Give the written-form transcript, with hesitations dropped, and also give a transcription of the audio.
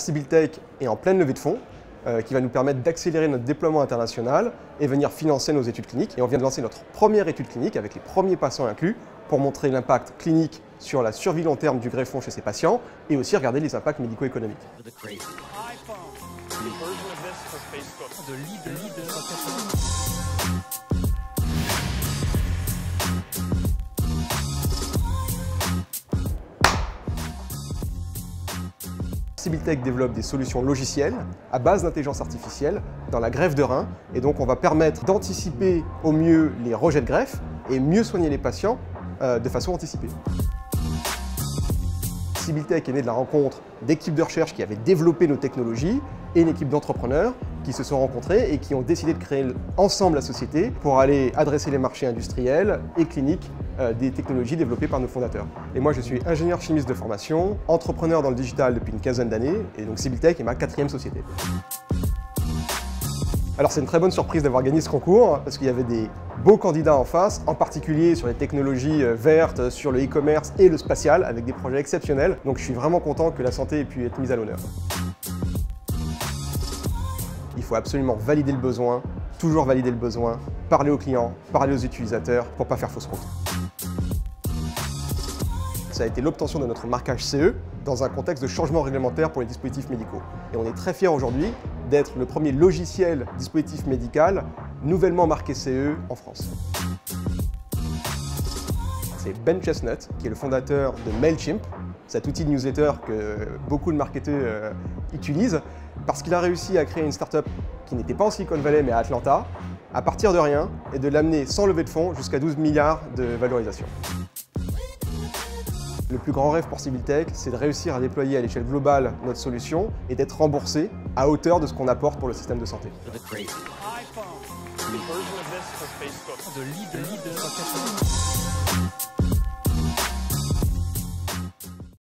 Cibiltech est en pleine levée de fonds qui va nous permettre d'accélérer notre déploiement international et venir financer nos études cliniques. Et on vient de lancer notre première étude clinique avec les premiers patients inclus pour montrer l'impact clinique sur la survie long terme du greffon chez ces patients et aussi regarder les impacts médico-économiques. Cibiltech développe des solutions logicielles à base d'intelligence artificielle dans la greffe de rein et donc on va permettre d'anticiper au mieux les rejets de greffe et mieux soigner les patients de façon anticipée. Cibiltech est né de la rencontre d'équipes de recherche qui avaient développé nos technologies et une équipe d'entrepreneurs qui se sont rencontrés et qui ont décidé de créer ensemble la société pour aller adresser les marchés industriels et cliniques des technologies développées par nos fondateurs. Et moi je suis ingénieur chimiste de formation, entrepreneur dans le digital depuis une quinzaine d'années et donc Cibiltech est ma 4e société. Alors c'est une très bonne surprise d'avoir gagné ce concours parce qu'il y avait des beaux candidats en face, en particulier sur les technologies vertes, sur le e-commerce et le spatial avec des projets exceptionnels. Donc je suis vraiment content que la santé ait pu être mise à l'honneur. Il faut absolument valider le besoin, toujours valider le besoin, parler aux clients, parler aux utilisateurs pour ne pas faire fausse route. Ça a été l'obtention de notre marquage CE dans un contexte de changement réglementaire pour les dispositifs médicaux. Et on est très fiers aujourd'hui d'être le premier logiciel dispositif médical nouvellement marqué CE en France. C'est Ben Chestnut qui est le fondateur de MailChimp, cet outil de newsletter que beaucoup de marketeurs utilisent, parce qu'il a réussi à créer une start-up qui n'était pas en Silicon Valley mais à Atlanta, à partir de rien, et de l'amener sans levée de fonds jusqu'à 12 milliards de valorisation. Le plus grand rêve pour Cibiltech, c'est de réussir à déployer à l'échelle globale notre solution et d'être remboursé à hauteur de ce qu'on apporte pour le système de santé. De leader.